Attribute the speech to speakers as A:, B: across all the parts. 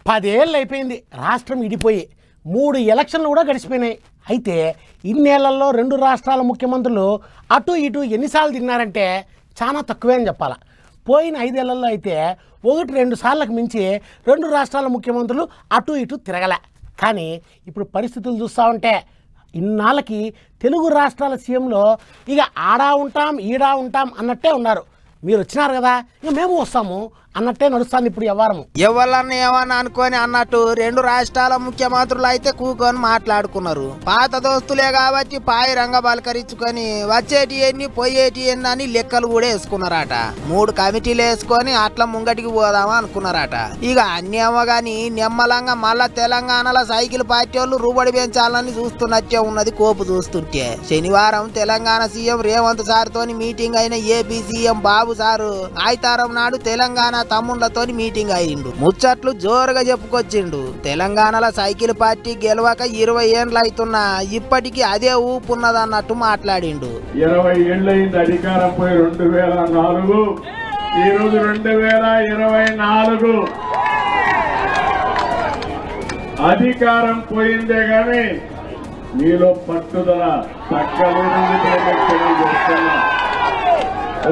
A: 10 ఏళ్ళు అయిపోయింది రాష్ట్రం ఇడిపోయి, 3 ఎలక్షన్లు కూడా గడిచిపోయినాయి. అయితే ఇన్నేళ్లలో 2 రాష్ట్రాల ముఖ్యమంత్రులు అటు ఇటు ఎన్నిసార్లు తిన్నారంటే చాలా తక్కువే అని చెప్పాలి. పోయిన 5 ఏళ్లలో అయితే 1-2 సార్లకు మించి 2 రాష్ట్రాల ముఖ్యమంత్రులు అటు ఇటు తిరగలే. కానీ ఇప్పుడు పరిస్థితులు చూస్తూ ఉంటే ఇన్నాళ్ళకి తెలుగు రాష్ట్రాల సీఎంలో ఇక ఆడా ఉంటాం ఈడా ఉంటాం అన్నట్టే ఉన్నారు. మీరు వచ్చినారు కదా ఇక మేము వస్తాము అన్నట్టే నడుస్తుంది ఇప్పుడు వ్యవహారం.
B: ఎవరన్నా ఏమన్నా అనుకొని అన్నట్టు 2 రాష్ట్రాల ముఖ్యమంత్రులు అయితే కూకొని మాట్లాడుకున్నారు. పాత దోస్తులే కాబట్టి పాయి రంగ బలకరించుకొని వచ్చేటి ఎన్ని పోయేటి ఎన్ని అని లెక్కలు కూడా వేసుకున్నారట. 3 కమిటీలు వేసుకొని అట్లా ముంగటికి పోదామా అనుకున్నారట. ఇక అన్ని ఏమో గాని నిమ్మలంగా మళ్ళా తెలంగాణలో సైకిల్ పార్టీ వాళ్ళు రూబడి పెంచాలని చూస్తున్నట్టే ఉన్నది కోపు చూస్తుంటే. శనివారం తెలంగాణ సీఎం రేవంత్ సార్ తోని మీటింగ్ అయిన ఏపీ సీఎం బాబు సారు ఆయితారం నాడు తెలంగాణ తమ్ముళ్లతో మీటింగ్ అయ్యిండు. ముచ్చట్లు జోరుగా చెప్పుకొచ్చిండు. తెలంగాణలో సైకిల్ పార్టీ గెలవక 20 ఏళ్ళు అవుతున్నా ఇప్పటికీ అదే ఊపున్నదన్నట్టు మాట్లాడిండు.
C: 20 ఏళ్ళైంది అధికారం పోయి 2004, ఈరోజు 2024 అధికారం పోయిందే గాని మీలో పట్టుదల తగ్గలేదని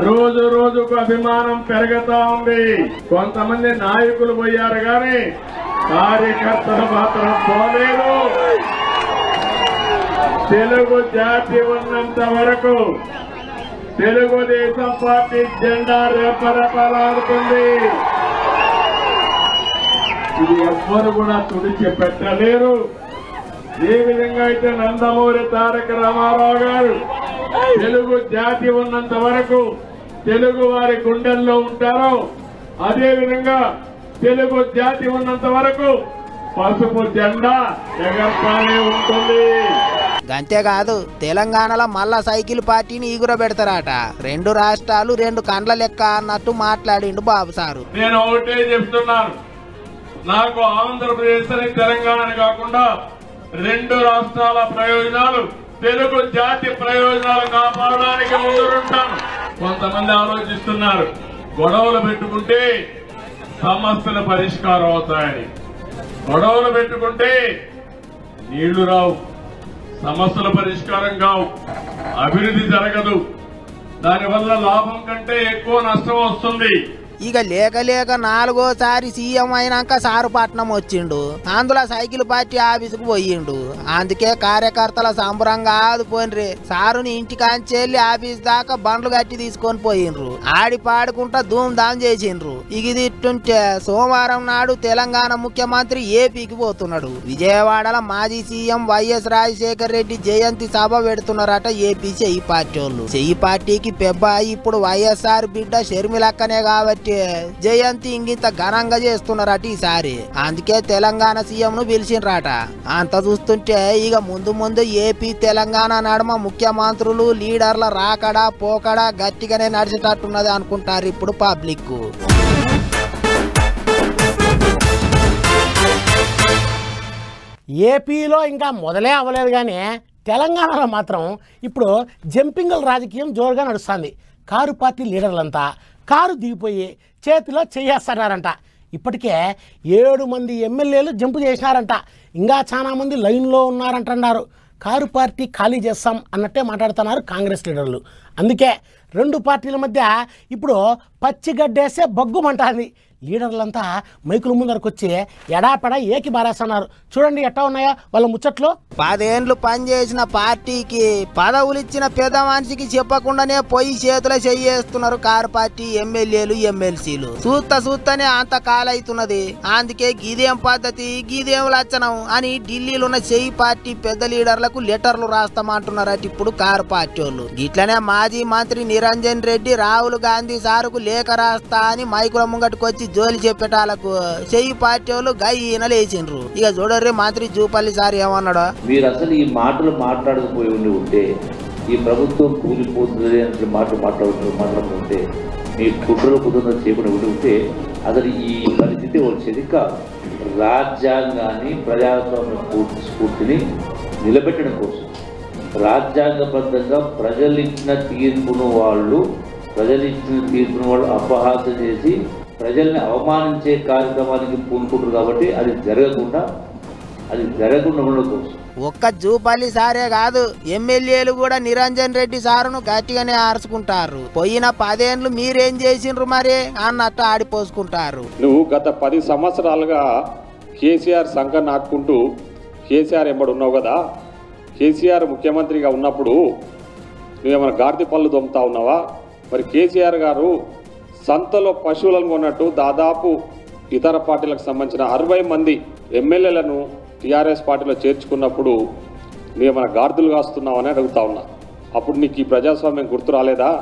C: రోజు రోజుకు అభిమానం పెరుగుతా ఉంది. కొంతమంది నాయకులు పోయారు కానీ కార్యకర్తల మాత్రం పోలేదు. తెలుగు జాతి ఉన్నంత వరకు తెలుగుదేశం పార్టీ జెండా రెపరెపలాడుతుంది. ఇది ఎవ్వరు కూడా తుడిచి పెట్టలేరు. ఏ విధంగా అయితే నందమూరి తారక రామారావు గారు తెలుగు జాతి ఉన్నంత వరకు తెలుగు వారి గుండెల్లో ఉంటారో అదే విధంగా తెలుగు జాతి ఉన్నంత వరకు పసుపు జెండా ఎగర్తానే ఉంటుంది.
B: అంతేకాదు తెలంగాణలో మళ్ళా సైకిల్ పార్టీని ఈగురబెడతారట. 2 రాష్ట్రాలు 2 కండ్ల లెక్క అన్నట్టు మాట్లాడిండు బాబు సారు.
C: నేను ఒకటే చెప్తున్నాను, నాకు ఆంధ్రప్రదేశ్ అని తెలంగాణ కాకుండా 2 రాష్ట్రాల ప్రయోజనాలు తెలుగు జాతి ప్రయోజనాలు కాపాడడానికి ముందుంటాను. కొంతమంది ఆలోచిస్తున్నారు గొడవలు పెట్టుకుంటే సమస్యలు పరిష్కారం అవుతాయని. గొడవలు పెట్టుకుంటే నీళ్లు రావు, సమస్యల పరిష్కారం కావు, అభివృద్ధి జరగదు. దానివల్ల లాభం కంటే ఎక్కువ నష్టం వస్తుంది.
B: ఇక లేక లేక 4వ సీఎం అయినాక సారుపట్నం వచ్చిండు. అందులో సైకిల్ పార్టీ ఆఫీసుకు పోయిండు. అందుకే కార్యకర్తల సంబరంగా ఆదుపోయినరే. సారుని ఇంటికాంచెల్లి ఆఫీస్ దాకా బండ్లు కట్టి తీసుకొని పోయిండ్రు. ఆడి పాడుకుంటా ధూమ్ ధామ్ చేసిండ్రు. ఇది ఇట్టుంటే సోమవారం నాడు తెలంగాణ ముఖ్యమంత్రి ఏపీకి పోతున్నాడు. విజయవాడలో మాజీ సీఎం వైఎస్ రాజశేఖర్ రెడ్డి జయంతి సభ పెడుతున్నారట ఏపీ చెయ్యి పార్టీ వాళ్ళు. చెయ్యి పార్టీకి పెబ్బాయి ఇప్పుడు వైఎస్ఆర్ బిడ్డ షర్మిలక్కనే కాబట్టి జయంతి ఇంగింత ఘనంగా చేస్తున్నారట ఈసారి. అందుకే తెలంగాణ సీఎం ను పిలిచిండ్రాట. అంత చూస్తుంటే ఇక ముందు ఏపీ తెలంగాణ నడుమ ముఖ్యమంత్రులు లీడర్ల రాకడా పోకడా గట్టిగానే నడిచేటట్టున్నది అనుకుంటారు ఇప్పుడు పబ్లిక్.
A: ఏపీలో ఇంకా మొదలే అవ్వలేదు కానీ తెలంగాణలో మాత్రం ఇప్పుడు జంపింగ్ల రాజకీయం జోరుగా నడుస్తుంది. కారు పార్టీ లీడర్లంతా కారు దిగిపోయి చేతిలో చేయేస్తున్నారంట. ఇప్పటికే 7 మంది ఎమ్మెల్యేలు జంపు చేసినారంట. ఇంకా చాలా మంది లైన్లో ఉన్నారంటున్నారు. కారు పార్టీ ఖాళీ చేస్తాం అన్నట్టే మాట్లాడుతున్నారు కాంగ్రెస్ లీడర్లు. అందుకే 2 పార్టీల మధ్య ఇప్పుడు పచ్చిగడ్డేసే బగ్గుమంటుంది. లీడర్లంతా మైకుల ముందరకు వచ్చి ఎడాపెడా ఏకి బారేస్తున్నారు. చూడండి ఎట్టా ఉన్నాయా వాళ్ళ ముచ్చట్లు.
B: 10 ఏళ్ళు పనిచేసిన పార్టీకి పదవులు ఇచ్చిన పెద్ద మనిషికి చెప్పకుండానే పోయి చేతులు చెయ్యేస్తున్నారు కారు పార్టీ ఎమ్మెల్యేలు ఎమ్మెల్సీలు. చూస్తనే అంత కాలవుతున్నది. అందుకే గిదేం పద్ధతి గిదేం లక్షణం అని ఢిల్లీలో ఉన్న చెయ్యి పార్టీ పెద్ద లీడర్లకు లెటర్లు రాస్తామంటున్నారట ఇప్పుడు కారు పార్టీ వాళ్ళు. ఇట్లనే మాజీ మంత్రి నిరంజన్ రెడ్డి రాహుల్ గాంధీ సారుకు లేఖ రాస్తా అని మైకుల ముంగట్టుకు వచ్చి జోలి చెప్పేటాలకు చెయ్యి పార్టీ వాళ్ళు గయ్యన లేచిండ్రు. ఇక చూడర్రే మంత్రి జూపల్లి సార్ ఏమన్నాడు.
D: మీరు అసలు ఈ మాటలు మాట్లాడకపోయి ఉంటే ఈ ప్రభుత్వం కూలిపోతుంది అంటే మాట్లాడుతుంటే మీ కుట్రలు కుదురు చేయకుండా ఉంటే అసలు ఈ పరిస్థితి వచ్చేది కాదు. రాజ్యాంగాన్ని ప్రజాస్వామ్య స్ఫూర్తిని నిలబెట్టడం కోసం రాజ్యాంగబద్ధంగా ప్రజలిచ్చిన తీర్పును వాళ్ళు అపహాస్యం చేసి ప్రజల్ని అవమానించే కార్యక్రమానికి పూనుకుంటారు కాబట్టి అది జరగకుండా ఉండడం కోసం
B: ఒక్క జూపల్లి సారే కాదు ఎమ్మెల్యేలు కూడా నిరంజన్ రెడ్డి సారును గట్టిగానే ఆర్చుకుంటారు. పోయిన 10 ఏళ్ళు మీరేం చేసిండ్రు మరి అన్నట్టు ఆడిపోసుకుంటారు.
E: నువ్వు గత 10 సంవత్సరాలుగా కేసీఆర్ సంఘం నాటుకుంటూ కేసీఆర్ ఎంబడున్నావు కదా. కేసీఆర్ ముఖ్యమంత్రిగా ఉన్నప్పుడు నువ్వేమైనా గాడిద పళ్ళు దొమ్ముతా ఉన్నావా? మరి కేసీఆర్ గారు సంతలో పశువులను కొన్నట్టు దాదాపు ఇతర పార్టీలకు సంబంధించిన 60 మంది ఎమ్మెల్యేలను టీఆర్ఎస్ పార్టీలో చేర్చుకున్నప్పుడు నువ్వేమైనా గాడిదలు కాస్తున్నావని అడుగుతా ఉన్నా. అప్పుడు నీకు ఈ ప్రజాస్వామ్యం గుర్తు రాలేదా?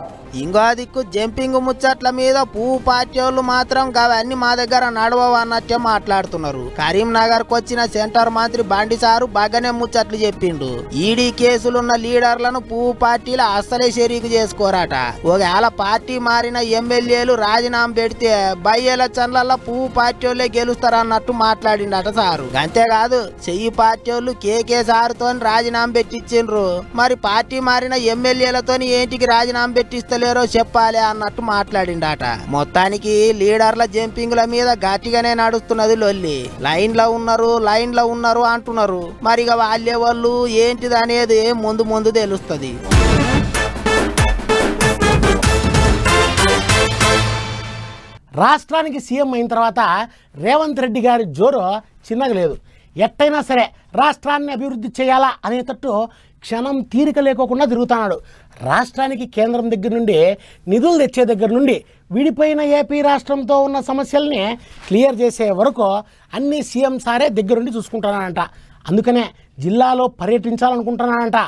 B: ఇంకో దిక్కు జంపింగ్ ముచ్చట్ల మీద పువ్వు పార్టీ వాళ్ళు మాత్రం అవన్నీ మా దగ్గర నడవవు అన్నట్టే మాట్లాడుతున్నారు. కరీంనగర్కు వచ్చిన సెంటర్ మంత్రి బండి సారు బాగానే ముచ్చట్లు చెప్పిండు. ఈడీ కేసులున్న లీడర్లను పువ్వు పార్టీలు అస్సలే షరీకు చేసుకోరాట. ఒకవేళ పార్టీ మారిన ఎమ్మెల్యేలు రాజీనామా పెడితే బై ఎలక్షన్లలో పువ్వు పార్టీ వాళ్ళే గెలుస్తారన్నట్టు మాట్లాడిండట సారు. అంతేకాదు చెయ్యి పార్టీ వాళ్ళు కేకే సారుతో రాజీనామా పెట్టించిండ్రు. మరి పార్టీ మారిన ఎమ్మెల్యేలతో ఏంటికి రాజీనామా పెట్టిస్తలేరో చెప్పాలి అన్నట్టు మాట్లాడిండట. మొత్తానికి లీడర్ల జంపింగ్ల మీద గట్టిగానే నడుస్తున్నది లొల్లి. లైన్ లో ఉన్నారు అంటున్నారు. మరి ఇక వాళ్ళే వాళ్ళు ఏంటిది అనేది ముందు తెలుస్తుంది.
A: రాష్ట్రానికి సీఎం అయిన తర్వాత రేవంత్ రెడ్డి గారి జోరు చిన్నగా లేదు. ఎట్టయినా సరే రాష్ట్రాన్ని అభివృద్ధి చేయాలా అనేటట్టు క్షణం తీరిక లేకోకుండా తిరుగుతున్నాడు. రాష్ట్రానికి కేంద్రం దగ్గర నుండి నిధులు తెచ్చే దగ్గర నుండి విడిపోయిన ఏపీ రాష్ట్రంతో ఉన్న సమస్యల్ని క్లియర్ చేసే వరకు అన్ని సీఎం సారే దగ్గరుండి చూసుకుంటున్నానంట. అందుకనే జిల్లాలో పర్యటించాలనుకుంటున్నానంట.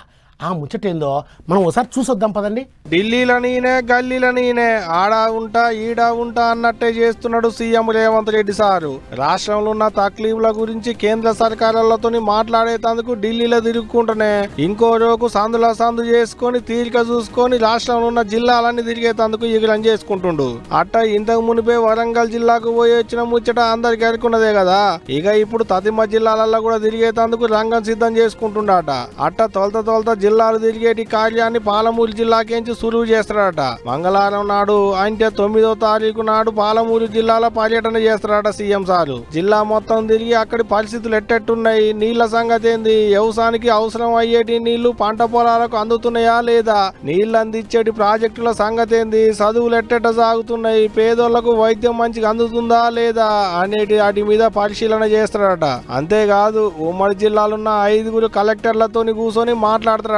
A: ఆ ముచ్చటేందో మనం ఒకసారి చూసొద్దాం పదండి.
F: ఢిల్లీలో నేనే గల్లీలో నేనే ఆడా ఉంటా ఈడా ఉంటా అన్నట్టే చేస్తున్నాడు సీఎం రేవంత్ రెడ్డి సారు. రాష్ట్రంలో ఉన్న తక్లీఫ్ల గురించి కేంద్ర సర్కారులతో మాట్లాడేందుకు ఢిల్లీలో తిరుగుకుంటూనే ఇంకో రోజు సందు చేసుకొని తీరిక చూసుకొని రాష్ట్రంలో ఉన్న జిల్లాలన్నీ తిరిగేందుకు ఎగిరం చేసుకుంటుండు. అట్ట ఇంతకు మునిపే వరంగల్ జిల్లాకు పోయి వచ్చిన ముచ్చట అందరికి అనుకున్నదే కదా. ఇక ఇప్పుడు తదిమ జిల్లాలలో కూడా తిరిగేందుకు రంగం సిద్ధం చేసుకుంటుండట. అట్ట తొలత జిల్లాలు తిరిగేటి కార్యాన్ని పాలమూరు జిల్లాకేంచి సురువు చేస్తారట. మంగళవారం నాడు అంటే 9వ తారీఖు నాడు పాలమూరు జిల్లాలో పర్యటన చేస్తారట సీఎం సారు. జిల్లా మొత్తం తిరిగి అక్కడి పరిస్థితులు ఎట్టెట్టున్నాయి, నీళ్ల సంగతి ఏంది, వ్యవసాయానికి అవసరం అయ్యేటి నీళ్లు పంట పొలాలకు అందుతున్నాయా లేదా, నీళ్లు అందించేటి ప్రాజెక్టుల సంగతి ఏంది, చదువులు ఎట్టెట్ట సాగుతున్నాయి, పేదోళ్లకు వైద్యం మంచిగా అందుతుందా లేదా అనేటి వాటి మీద పరిశీలన చేస్తారట. అంతేకాదు ఉమ్మడి జిల్లాలున్న 5 కలెక్టర్లతో కూర్చొని మాట్లాడతారట.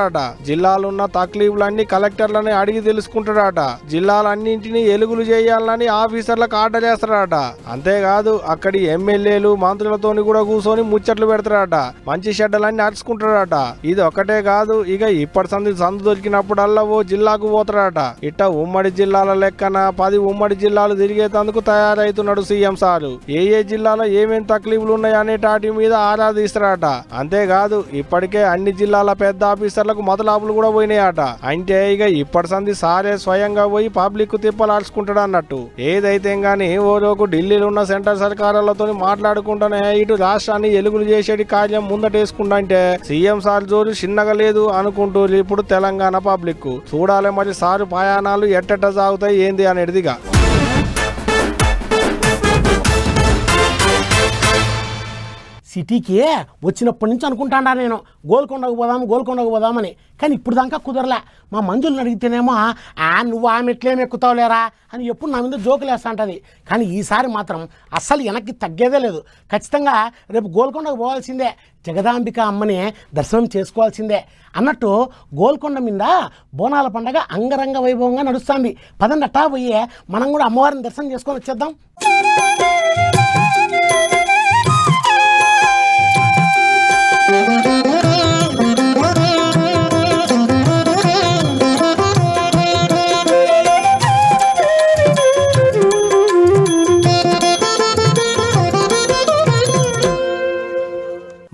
F: జిల్లాలున్న తక్లీఫ్లన్నీ కలెక్టర్లని అడిగి తెలుసుకుంటాడట. జిల్లాలన్నింటినీ ఎలుగులు చేయాలని ఆఫీసర్లకు ఆర్డర్ చేస్తారట. అంతేకాదు అక్కడి ఎమ్మెల్యేలు మంత్రులతో కూడా కూర్చొని ముచ్చట్లు పెడతారట. మంచి షెడ్డలన్నీ అరుచుకుంటారట. ఇది ఒక్కటే కాదు, ఇక ఇప్పటి సందు దొరికినప్పుడల్లా ఓ జిల్లాకు పోతారట. ఇట్ట ఉమ్మడి జిల్లాల లెక్కన 10 ఉమ్మడి జిల్లాలు తిరిగేందుకు తయారైతున్నాడు సీఎం సారు. ఏ జిల్లాలో ఏమేం తక్లీఫ్లు ఉన్నాయి అనేటాటి మీద ఆరాధిస్తారట. అంతేకాదు ఇప్పటికే అన్ని జిల్లాల పెద్ద ఆఫీసర్లకు మొదలాపులు కూడా పోయినాయట. అంటే ఇక ఇప్పటి సంది సారే స్వయంగా పోయి పబ్లిక్ తిప్పలాడుచుకుంటాడు అన్నట్టు. ఏదైతే గానీ ఓ రోజు ఢిల్లీలో ఉన్న సెంటర్ సర్కారులతో మాట్లాడుకుంటానే ఇటు రాష్ట్రాన్ని ఎలుగులు చేసేటి కార్యం ముందటేసుకుంటే సీఎం సార్ జోరు చిన్నగా లేదు అనుకుంటూ ఇప్పుడు తెలంగాణ పబ్లిక్ చూడాలి మరి సారు ప్రయాణాలు ఎట్టెట్ట సాగుతాయి ఏంది అనేదిగా.
A: సిటీకి వచ్చినప్పటి నుంచి అనుకుంటాడా నేను గోల్కొండకు పోదామని. కానీ ఇప్పుడు దాకా కుదరలే. మా మంజులను అడిగితేనేమో నువ్వు ఆమె ఎట్లేమి ఎక్కుతావులేరా అని ఎప్పుడు నా మీద జోకులు వేస్తా ఉంటుంది. కానీ ఈసారి మాత్రం అస్సలు వెనక్కి తగ్గేదే లేదు. ఖచ్చితంగా రేపు గోల్కొండకు పోవాల్సిందే, జగదాంబిక అమ్మని దర్శనం చేసుకోవాల్సిందే అన్నట్టు గోల్కొండ మీద బోనాల పండగ అంగరంగ వైభవంగా నడుస్తుంది. పదండి అట్టా పోయి మనం కూడా అమ్మవారిని దర్శనం చేసుకొని వచ్చేద్దాం.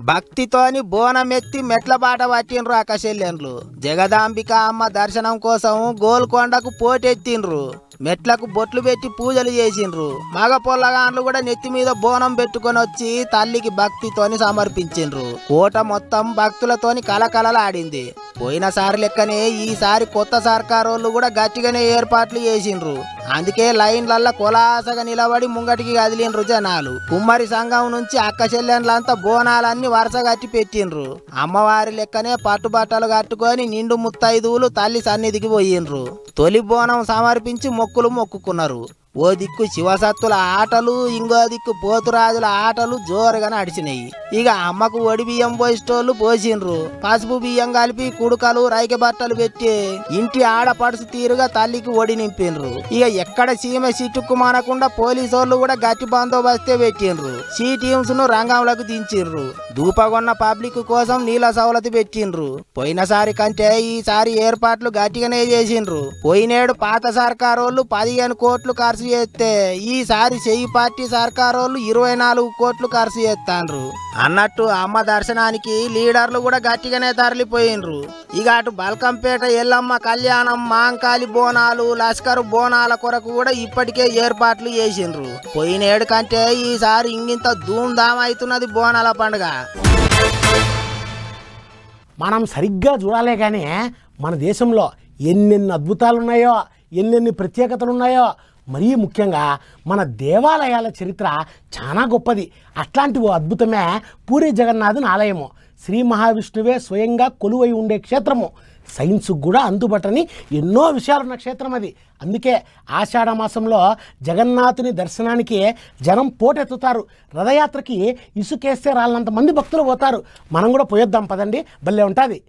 B: భక్తితోని బోనమెత్తి మెట్ల బాట పట్టిండ్రు అక్కచెల్లెండ్లు. జగదాంబిక అమ్మ దర్శనం కోసం గోల్కొండకు పోటెత్తిండ్రు. మెట్లకు బొట్లు పెట్టి పూజలు చేసిండ్రు. మగ పొల్లగాండ్లు కూడా నెత్తి మీద బోనం పెట్టుకొని వచ్చి తల్లికి భక్తితోని సమర్పించిండ్రు. కోట మొత్తం భక్తులతోని కలకలలాడింది. పోయినసారి లెక్కనే ఈసారి కొత్త సర్కారోళ్ళు కూడా గట్టిగానే ఏర్పాట్లు చేసిండ్రు. అందుకే లైన్లల్లా కొలాసగా నిలబడి ముంగటికి కదిలిండ్రు జనాలు. కుమ్మరి సంఘం నుంచి అక్క చెల్లెండ్లంతా బోనాలన్నీ వరుస కట్టి పెట్టిండ్రు. అమ్మవారి లెక్కనే పట్టుబట్టలు కట్టుకొని నిండు ముత్తైదువులు తల్లి సన్నిధికి పోయిండ్రు. తొలి బోనం సమర్పించి మొక్కులు మొక్కుకున్నారు. ఓ దిక్కు శివసత్తుల ఆటలు, ఇంకో దిక్కు పోతురాజుల ఆటలు జోరుగా నడిచినాయి. ఇక అమ్మకు ఒడి బియ్యం పోసేటోళ్ళు పోసిండ్రు. పసుపు బియ్యం కలిపి కుడుకలు రైక బట్టలు పెట్టి ఇంటి ఆడపడుసు తీరుగా తల్లికి ఒడి నింపిండ్రు. ఇక ఎక్కడ సీమ సిట్టుకు మానకుండా పోలీసోళ్ళు కూడా గట్టి బందోబస్తే పెట్టిండ్రు. సీ టీమ్స్ ను రంగంలోకి దించిండ్రు. దూపగొన్న పబ్లిక్ కోసం నీళ్ళ సవలతి పెట్టిండ్రు. పోయినసారి కంటే ఈసారి ఏర్పాట్లు గట్టిగానే చేసిండ్రు. పోయినేడు పాత సర్కారోళ్ళు 15 కోట్లు ఖర్చు చేస్తే ఈసారి చెయ్యి పార్టీ సర్కారోళ్ళు 24 కోట్లు ఖర్చు చేస్తాండ్రు. అన్నట్టు అమ్మ దర్శనానికి లీడర్లు కూడా గట్టిగానే తరలిపోయిండ్రు. ఇక అటు బల్కంపేట ఎల్లమ్మ కళ్యాణం, మాంకాలి బోనాలు, లష్కరు బోనాల కొరకు కూడా ఇప్పటికే ఏర్పాట్లు చేసిండ్రు. పోయినేడు కంటే ఈసారి ఇంగింత ధూమ్ధామ్ అవుతున్నది బోనాల పండుగ.
A: మనం సరిగ్గా చూడాలే కానీ మన దేశంలో ఎన్నెన్ని అద్భుతాలున్నాయో, ఎన్నెన్ని ప్రత్యేకతలున్నాయో, మరీ ముఖ్యంగా మన దేవాలయాల చరిత్ర చాలా గొప్పది. అట్లాంటి ఓ అద్భుతమే పూరి జగన్నాథుని ఆలయము. శ్రీ మహావిష్ణువే స్వయంగా కొలువై ఉండే క్షేత్రము. సైన్స్కు కూడా అందుబట్టని ఎన్నో విషయాలున్న క్షేత్రం అది. అందుకే ఆషాఢ మాసంలో జగన్నాథుని దర్శనానికి జనం పోటెత్తుతారు. రథయాత్రకి ఇసుకేస్తే రాళ్ళంత మంది భక్తులు పోతారు. మనం కూడా పోయొద్దాం పదండి, భలే ఉంటుంది.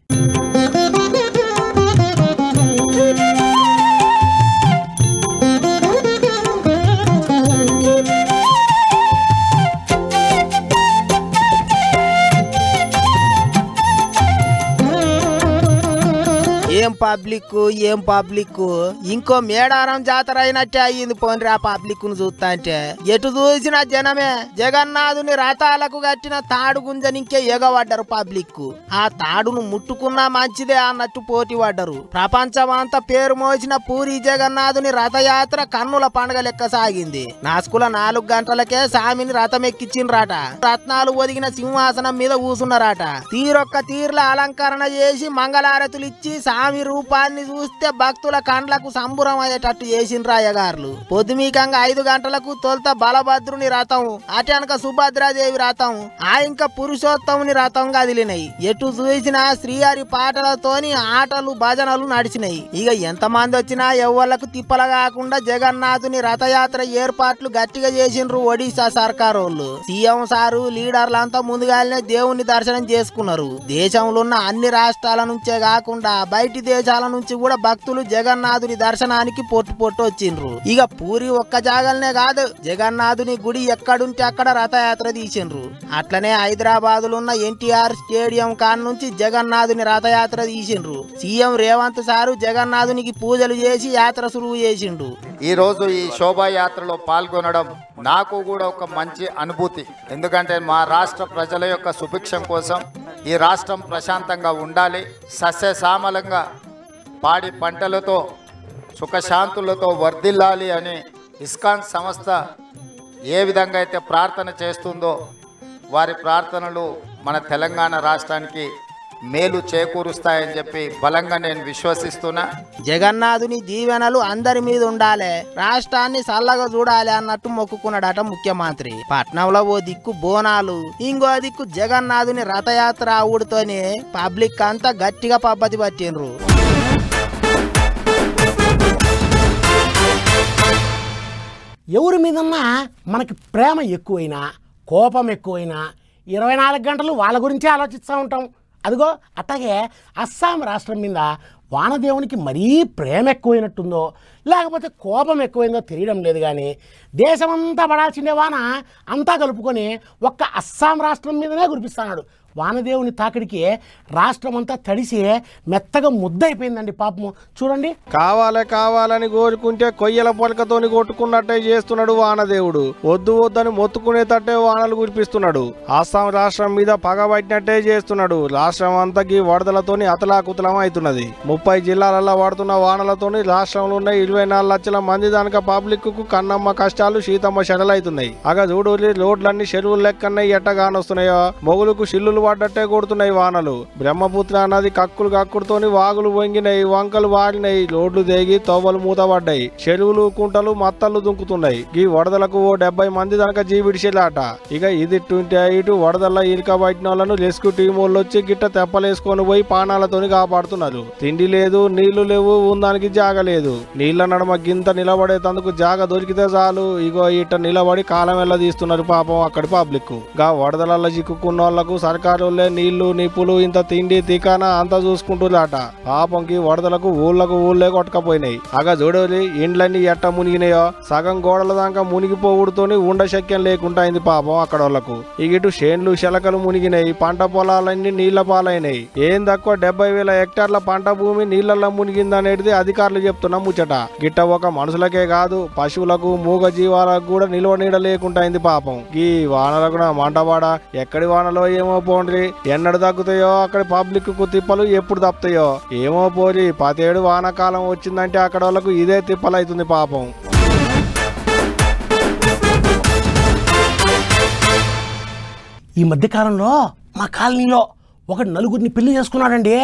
B: ఏం పబ్లిక్ ఇంకో మేడారం జాతర అయినట్టే అయ్యింది. పోన్రి ఆ పబ్లిక్ ను చూస్తా అంటే ఎటు చూసిన జనమే. జగన్నాథుని రథాలకు కట్టిన తాడు గుంజనింకే ఎగబడ్డరు పబ్లిక్. ఆ తాడును ముట్టుకున్నా మంచిదే అన్నట్టు పోటీ పడ్డరు. ప్రపంచమంతా పేరు మోసిన పూరి జగన్నాథుని రథయాత్ర కన్నుల పండుగ లెక్క సాగింది. నాస్కుల 4 గంటలకే సామిని రథం ఎక్కించిండ్రాట. రత్నాలు ఒదిగిన సింహాసనం మీద కూసున్నారట. తీరొక్క తీర్ల అలంకరణ చేసి మంగళారతులు ఇచ్చి స్వామి రూపాన్ని చూస్తే భక్తుల కండ్లకు సంబురం అయ్యేటట్టు చేసిండ్రు అయ్యగారులు. పొద్దుమీకంగా 5 గంటలకు తొలుత బలభద్రుని రథం, అటెనక సుభద్రాదేవి రథం, ఆ ఇంకా పురుషోత్తముని రథం కదిలినాయి. ఎటు చూసినా శ్రీహరి పాటలతోని ఆటలు భజనలు నడిచినాయి. ఇక ఎంతమంది వచ్చినా ఎవ్వళ్లకు తిప్పల కాకుండా జగన్నాథుని రథయాత్ర ఏర్పాట్లు గట్టిగా చేసిండ్రు ఒడిశా సర్కారోళ్ళు. సీఎం సారు లీడర్లంతా ముందుగానే దేవుని దర్శనం చేసుకున్నారు. దేశంలో ఉన్న అన్ని రాష్ట్రాల నుంచే కాకుండా బయటి దేశాల నుంచి కూడా భక్తులు జగన్నాథుని దర్శనానికి పొట్టు వచ్చిండ్రు. ఇక పూరి ఒక్క జాగల్నే కాదు, జగన్నాథుని గుడి ఎక్కడుంటే అక్కడ రథయాత్ర తీసిండ్రు. అట్లనే హైదరాబాద్ ఉన్న ఎన్టీఆర్ స్టేడియం కాన్ నుంచి జగన్నాథుని రథయాత్ర తీసిండ్రు. సీఎం రేవంత్ సారు జగన్నాథునికి పూజలు చేసి యాత్ర సురువు చేసిండు.
G: ఈ రోజు ఈ శోభాయాత్రలో పాల్గొనడం నాకు కూడా ఒక మంచి అనుభూతి. ఎందుకంటే మా రాష్ట్ర ప్రజల యొక్క సుభిక్షం కోసం, ఈ రాష్ట్రం ప్రశాంతంగా ఉండాలి, సస్యశ్యామలంగా పాడి పంటలతో సుఖశాంతులతో వర్ధిల్లాలి అని ఇస్కాన్ సంస్థ ఏ విధంగా అయితే ప్రార్థన చేస్తుందో వారి ప్రార్థనలు మన తెలంగాణ రాష్ట్రానికి మేలు చేకూరుస్తాయని చెప్పి బలంగా నేను విశ్వసిస్తున్నా.
B: జగన్నాథుని దీవెనలు అందరి మీద ఉండాలి, రాష్ట్రాన్ని చల్లగా చూడాలి అన్నట్టు మొక్కుకున్నాడట ముఖ్యమంత్రి. పట్నంలో ఓ దిక్కు బోనాలు, ఇంకో దిక్కు జగన్నాథుని రథయాత్ర ఆవుడితోనే పబ్లిక్ అంతా గట్టిగా పబ్బతి పట్టిండ్రు.
A: ఎవరి మీదన్నా మనకి ప్రేమ ఎక్కువైనా, కోపం ఎక్కువైనా 24 గంటలు వాళ్ళ గురించే ఆలోచిస్తూ ఉంటాం. అదిగో అట్లాగే అస్సాం రాష్ట్రం మీద వానదేవునికి మరీ ప్రేమ ఎక్కువైనట్టుందో లేకపోతే కోపం ఎక్కువైందో తెలియడం లేదు. కానీ దేశమంతా పడాల్సిందే వాన అంతా కలుపుకొని ఒక్క అస్సాం రాష్ట్రం మీదనే కురిపిస్తున్నాడు. వానదేవుని తాకిడికి రాష్ట్రం అంతా తడిసి మెత్తగా ముద్దయిపోయిందండి పాపము. చూడండి,
F: కావాలని కోరుకుంటే కొయ్యల పొలకతోని కొట్టుకున్నట్టే చేస్తున్నాడు వానదేవుడు. వద్దు వద్దని మొత్తుకునేటట్టే వానలు కురిపిస్తున్నాడు. అస్సాం రాష్ట్రం మీద పగబట్టినట్టే చేస్తున్నాడు. రాష్ట్రం అంతకి వరదలతోని అతలాకుతలం అవుతున్నది. 30 జిల్లాలలో పడుతున్న వానలతోని రాష్ట్రంలో ఉన్న 24 లక్షల మంది దానిక పబ్లిక్ కు కన్నమ్మ కష్టాలు శీతమ్మ చెడలవుతున్నాయి. అగా చూడు, రోడ్లన్నీ చెరువులు లెక్కనే ఎట్టగానొస్తున్నాయో, మొగులకు సిల్లులు పడ్డట్టే కొడుతున్నాయి వానలు. బ్రహ్మపుత్ర అన్నది కక్కుడుతోని వాగులు వంగినాయి, వంకలు వారినాయి, రోడ్లు దేగి తోవలు మూతపడ్డాయి, చెరువులు కుంటలు మత్తలు దుంకుతున్నాయి. ఈ వరదలకు 70 మంది దానిక జీవిడిచేలాట. ఇక ఇది ఇటు వరదల్లో ఇరుకబట్టిన వాళ్ళను రెస్క్యూ టీం వాళ్ళు వచ్చి గిట్ట తెప్పలేసుకొని పోయి పానాలతోని కాపాడుతున్నారు. తిండి లేదు, నీళ్లు లేవు, ఉందానికి జాగ లేదు. నీళ్ల నడమ గింత నిలబడేందుకు జాగ దొరికితే చాలు ఇగో ఇట్ట నిలబడి కాలం వెళ్ళ తీస్తున్నారు పాపం అక్కడి పబ్లిక్. గా వరదలలో చిక్కుకున్న వాళ్లకు సర్కారులే నీళ్లు నిప్పులు ఇంత తిండి తికానా అంతా చూసుకుంటున్నారట. పాపంకి వరదలకు ఊళ్ళే కొట్టకపోయినాయి. అగా చూడలి ఇండ్లన్నీ ఎట్ట మునిగినాయో, సగం గోడల దాకా మునిగిపోవుడుతోని ఉండశక్యం లేకుండా అయింది పాపం అక్కడ వాళ్ళకు. ఇటు చేన్లు శలకలు మునిగినాయి, పంట పొలాలన్నీ నీళ్ల పాలైనాయి. ఏం తక్కువ 70,000 హెక్టార్ల పంట భూమి నీళ్లలో మునిగిందనేది అధికారులు చెప్తున్న ముచ్చట. గిట్ట ఒక మనుషులకే కాదు, పశువులకు మూగ జీవాలకు కూడా నిల్వ నీడ లేకుండా అయింది పాపం. ఈ వానలకు నా మంటవాడ ఎక్కడి వానలో ఏమో పోండ్రి, ఎన్నడు తగ్గుతాయో అక్కడి పబ్లిక్ కు తిప్పలు ఎప్పుడు తప్పుతాయో ఏమో పోరి. 17 వానాకాలం వచ్చిందంటే అక్కడ వాళ్ళకు ఇదే తిప్పలైతుంది పాపం.
A: ఈ మధ్యకాలంలో మా కాలనీలో ఒక నలుగురిని పెళ్లి చేసుకున్నాడండి.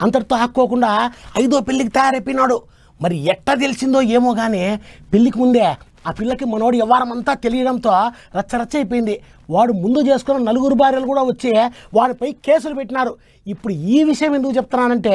A: అంతటితో ఆక్కోకుండా 5వ పెళ్లికి తయారైపోయినాడు. మరి ఎట్టా తెలిసిందో ఏమో కానీ పెళ్లికి ముందే ఆ పిల్లకి మనోడు వ్యవహారం అంతా తెలియడంతో రచ్చరచ్చ అయిపోయింది. వాడు ముందు చేసుకున్న 4 భార్యలు కూడా వచ్చి వాడిపై కేసులు పెట్టినారు. ఇప్పుడు ఈ విషయం ఎందుకు చెప్తున్నానంటే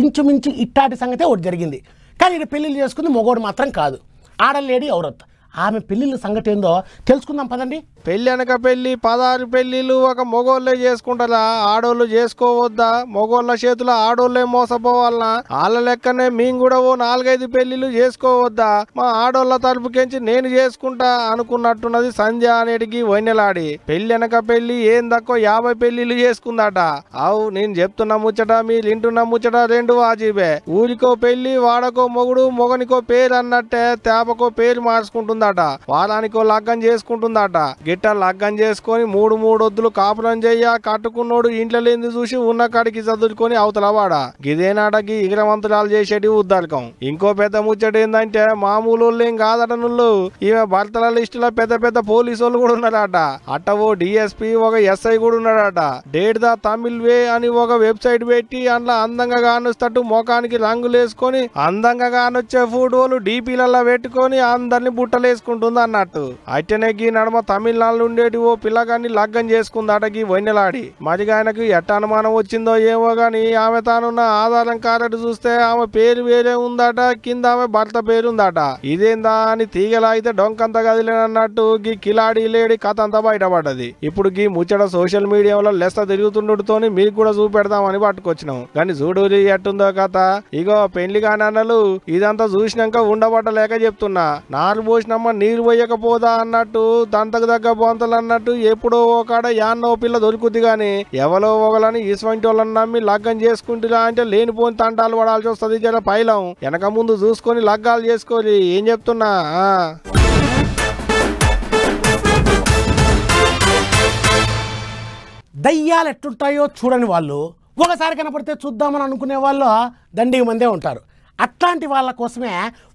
A: ఇంచుమించు ఇట్టాటి సంగతే ఒకటి జరిగింది. కానీ ఇక్కడ పెళ్ళిళ్ళు చేసుకుంది మగోడు మాత్రం కాదు, ఆడలేడి ఔరత్. ఆమె పెళ్లిళ్ళ సంగతి ఏందో తెలుసుకుందాం పదండి.
F: పెళ్లి అనక పెళ్లి 16 పెళ్లిళ్ళు ఒక మొగోళ్ళే చేసుకుంటారా? ఆడోళ్ళు చేసుకోవద్దా? మొగోళ్ళ చేతుల ఆడోళ్ళే మోసపోవాలనా? వాళ్ళ లెక్కనే మేము కూడా 4-5 పెళ్లిళ్ళు చేసుకోవద్దా? మా ఆడోళ్ళ తరపుకెంచి నేను చేసుకుంటా అనుకున్నట్టున్నది సంధ్య అనేటికి వైనెలాడి. పెళ్లి అనక పెళ్లి ఏం తక్కువ 50 పెళ్లిళ్ళు చేసుకుందాట. అవు నేను చెప్తున్న ముచ్చట మీరు వింటున్న ముచ్చట 2 వాజీబే. ఊరికో పెళ్లి, వాడకో మొగుడు, మొగనికో పేరు అన్నట్టే తేపకో పేరు మార్చుకుంటుందట. వారానికో లగ్గం చేసుకుంటుందట. గిట్ట లగ్గం చేసుకొని 3 వద్దులు కాపురం చెయ్య, కట్టుకున్నోడు ఇంట్లో లేని చూసి ఉన్న కాడికి చదువుకొని అవతల వాడా. గిదేనాటకి ఇగ్రవంతురాలు చేసేటి ఉద్దాలకం. ఇంకో పెద్ద ముచ్చట ఏందంటే మామూలు ఏం కాదట నుళ్ళు. ఈమె భర్తల లిస్టులో పెద్ద పోలీసు వాళ్ళు కూడా ఉన్నారట. అట్ట ఓ డిఎస్పీ, ఒక ఎస్ఐ కూడా ఉన్నాడట. డేట్ ద తమిళ్ వే అని ఒక వెబ్సైట్ పెట్టి అందులో అందంగా కానొస్తట్టు ముఖానికి రంగులు వేసుకొని అందంగా కానొచ్చే ఫోటోలు డీపీలలో పెట్టుకొని అందరిని బుట్టలేసుకుంటుంది అన్నట్టు. అట్టనే గీ నడమ తమిళనాడు ఉండేటి ఓ పిల్లగాన్ని లగ్గం చేసుకుందాటకి వైనెలాడి. మరి ఆయనకు ఎట్ట అనుమానం వచ్చిందో ఏమో గాని ఆమె తానున్న ఆధారం కార్డు చూస్తే ఆమె పేరు వేరే ఉందట, కింద ఆమె భర్త పేరుందట. ఇదేందా అని తీగలాగితే డొంకంత కదిలేనన్నట్టు గీ కిలాడి లేడి కథ అంతా బయటపడ్డది. ఇప్పుడు గీ ముచ్చట సోషల్ మీడియాలో లెస్త తిరుగుతుండటతోని మీకు కూడా చూపెడదామని పట్టుకొచ్చినాం. కానీ చూడు ఎట్టుందో కథ. ఇగో పెళ్లి కాని అన్నలు ఇదంతా చూసినాక ఉండబట్టలేక చెప్తున్నా. నారు పోసినమ్మ నీరు పోయకపోదా అన్నట్టు, దంతకు దగ్గ బొంతలు అన్నట్టు ఎప్పుడో ఒకడ యాన్నో పిల్ల దొరుకుద్ది గాని ఎవరో ఒకలని ఇటువంటి వాళ్ళని నమ్మి లగ్గం చేసుకుంటురా అంటే లేనిపోని తంటాలు పడాల్సి వస్తుంది. జర పైలం వెనక ముందు చూసుకొని లగ్గాలు చేసుకోవాలి. ఏం చెప్తున్నా?
A: దయ్యాలు ఎట్టుంటాయో చూడని వాళ్ళు, ఒకసారి కనపడితే చూద్దామని అనుకునే వాళ్ళు దండిగా మందే ఉంటారు. అట్లాంటి వాళ్ళ కోసమే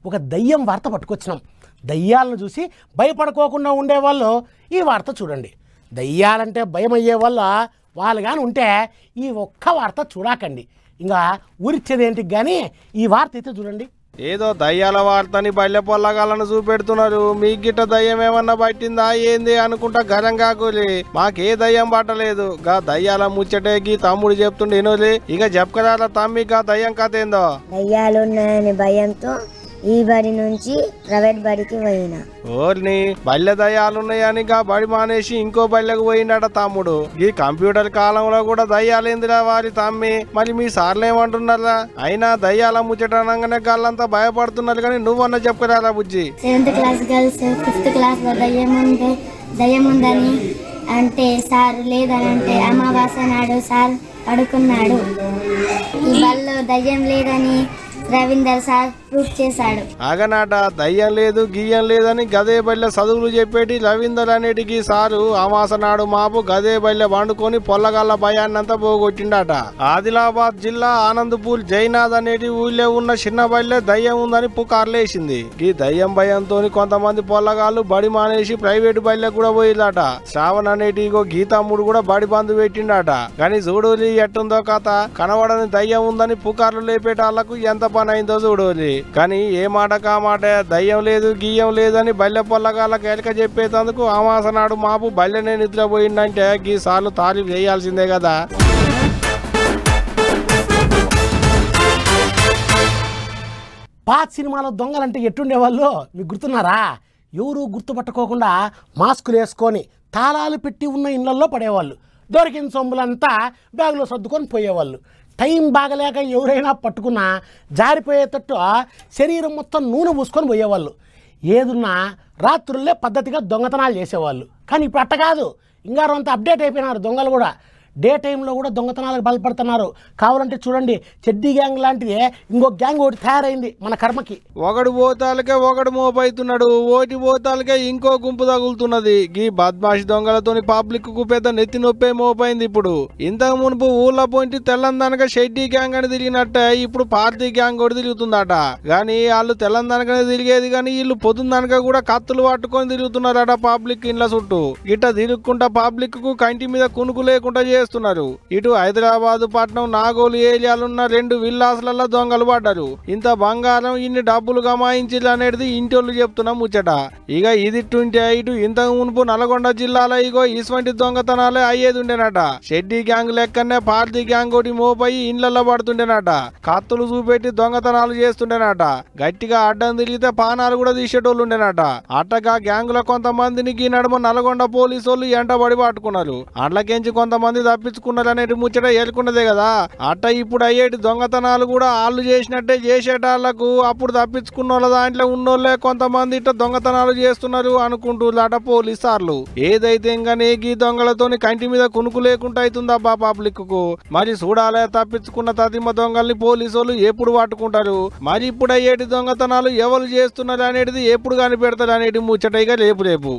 A: ఒక దయ్యం వార్త పట్టుకొచ్చినాం. దయ్యాలను చూసి భయపడుకోకుండా ఉండేవాళ్ళు ఈ వార్త చూడండి. దయ్యాలంటే భయం అయ్యే వాళ్ళు కానీ ఉంటే ఈ ఒక్క వార్త చూడకండి. ఇంకా ఊరిచ్చేదేంటికి కానీ ఈ వార్త అయితే చూడండి.
F: ఏదో దయ్యాల వార్తని బల్లె పొల్లగాలను చూపెడుతున్నారు. మీ గిట్ట దయ్యం ఏమన్నా పట్టిందా ఏంది అనుకుంటా గరంగా కూలి. మాకే దయ్యం పట్టలేదు. గా దయ్యాల ముచ్చటేకి తమ్ముడు చెప్తుండేనోలే. ఇక చెప్పకరాల తమ్మి గా దయ్యం కథ ఏందో.
H: దయ్యాలున్నాయని భయంతో ఈ బడి నుంచి ప్రైవేట్ బడికి పోయినా.
F: ఓర్ని బల్లె దయ్యాలున్నాయని గా బడి మానేసి ఇంకో బల్లెకు పోయినాడ తమ్ముడు. ఈ కంప్యూటర్ కాలంలో కూడా దయ్యాలేందిరా వారి తమ్మి. మరి మీ సార్లు ఏమంటున్నారా? అయినా దయ్యాల ముచ్చటనగానే గాళ్ళంతా భయపడుతున్నారు. కానీ నువ్వన్నా చెప్పుకురారా బుజ్జి.
H: 7th class girls 5th class లో దయ్యం ఉందని అంటే సార్ లేదనంటే అమావాస్య నాడు సార్ పడుకున్నాడు. ఈ బల్లో దయ్యం లేదని రవీందర్ సార్ ప్రూఫ్ చేశాడు.
F: అగనాట దయ్యం లేదు గియ్యం లేదని గదే బల్లె చదువులు చెప్పేటి రవీందర్ అనేటికి సారు అమాస నాడు మాపు గదే బల్లె వండుకొని పొల్లగల్ల భయాన్నంతా పోగొట్టిండట. ఆదిలాబాద్ జిల్లా ఆనందపూర్ జైనాథ్ అనేటి ఊళ్ళో ఉన్న చిన్న బల్లె దయ్యం ఉందని పుకార్లేసింది. ఈ దయ్యం భయంతో కొంతమంది పొల్లగాళ్ళు బడి మానేసి ప్రైవేటు బల్లె కూడా పోయిందట. శ్రావణ్ అనేటి గీతమ్ముడు కూడా బడి బంధు పెట్టిండట. కానీ చూడోలి ఎట్టుందో కథ, కనబడని దయ్యం ఉందని పుకార్లు లేపేటాళ్లకు ఎంత పని అయిందో చూడోలి. కానీ ఏ మాట కామాట దయ్యం లేదు గియ్యం లేదని బల్లె పొల్లగాళ్ళకి ఎలక చెప్పేందుకు అమాస నాడు మాపు బల్లెనే నిద్రపోయిందంటే గీ సార్లు తారీఫ్ చేయాల్సిందే కదా.
A: పాత సినిమాలో దొంగలంటే ఎట్టుండేవాళ్ళు మీకు గుర్తున్నారా? ఎవరు గుర్తుపట్టుకోకుండా మాస్కులు వేసుకొని తాళాలు పెట్టి ఉన్న ఇళ్లల్లో పడేవాళ్ళు. దొరికిన సొమ్ములంతా బ్యాగులో సర్దుకొని పోయేవాళ్ళు. టైం బాగలేక ఎవరైనా పట్టుకున్నా జారిపోయేటట్టు శరీరం మొత్తం నూనె పూసుకొని పోయేవాళ్ళు. ఏదున్నా రాత్రుల్లే పద్ధతిగా దొంగతనాలు చేసేవాళ్ళు. కానీ ఇప్పుడు అట్ట కాదు, ఇంకా అంత అప్డేట్ అయిపోయినారు దొంగలు కూడా. డే టైంలో కూడా దొంగతనాలకు బలపడుతున్నారు. కావాలంటే చూడండి, చెడ్డీ గ్యాంగ్ లాంటిది ఇంకో గ్యాంగ్ ఒకటి తయారైంది మన కర్మకి.
F: ఒకడు పోతాలకే ఒకడు మోపైతున్నాడు, ఓటి పోతాలకే ఇంకో గుంపు తగులుతున్నది. గీ బద్మాషి దొంగలతోని పబ్లిక్ కు పెద్ద నెత్తి నొప్పే మోపైంది. ఇప్పుడు ఇంతకు మునుపు ఊళ్ళో పోయింటి తెల్లందనక షెడ్డీ గ్యాంగ్ అని తిరిగినట్టే ఇప్పుడు పార్టీ గ్యాంగ్ కూడా తిరుగుతుందట. గాని వాళ్ళు తెల్లందనకనే తిరిగేది, కానీ వీళ్ళు పొద్దుందనక కూడా కత్తులు పట్టుకొని తిరుగుతున్నారట పబ్లిక్ ఇండ్ల చుట్టూ. గిట్ట తిరుగుకుంటా పబ్లిక్ కు కంటి మీద కునుకు లేకుండా చేస్తున్నారు. ఇటు హైదరాబాద్ పట్నం నాగోలు ఏరియాలున్న 2 విల్లాసులలో దొంగలు పడ్డారు. ఇంత బంగారం ఇన్ని డబ్బులు గమాయించారు అనేది ఇంటోళ్ళు చెప్తున్నా ముచ్చట. ఇక ఇదిట్టుంటే ఇటు ఇంతకు మునుపు నల్గొండ జిల్లాలో ఇటువంటి దొంగతనాలే అయ్యేది ఉండేనట. షెడ్డీ గ్యాంగ్ లెక్కనే పార్టీ గ్యాంగ్ ఒకటి మోపయి ఇండ్లలో పడుతుండేనట. కత్తులు చూపెట్టి దొంగతనాలు చేస్తుండేనట. గట్టిగా అడ్డం తిరిగితే పానాలు కూడా తీసేటోళ్ళు ఉండేనట. అట్టగా గ్యాంగ్ లో కొంతమందిని నడుమ నల్గొండ పోలీసు ఎంటబడి పట్టుకున్నారు. అట్లకెంచి కొంతమంది తప్పించుకున్నారు అనేది ముచ్చట ఏలుకున్నదే కదా. అట్ట ఇప్పుడు అయ్యేటి దొంగతనాలు కూడా వాళ్ళు చేసినట్టే చేసేటాళ్లకు అప్పుడు తప్పించుకున్న వాళ్ళ దాంట్లో ఉన్నోళ్లే కొంతమంది ఇట్లా దొంగతనాలు చేస్తున్నారు అనుకుంటున్నారట పోలీసార్లు. ఏదైతే ఇంకా ఈ దొంగలతోని కంటి మీద కునుకు లేకుండా అవుతుందబ్బా పబ్లిక్ కు. మరి చూడాలే తప్పించుకున్న తదిమ దొంగల్ని పోలీసులు ఎప్పుడు పట్టుకుంటారు, మరి ఇప్పుడు అయ్యేటి దొంగతనాలు ఎవరు చేస్తున్నారు అనేది ఎప్పుడు కనిపెడతారు అనేది ముచ్చట ఇక రేపు.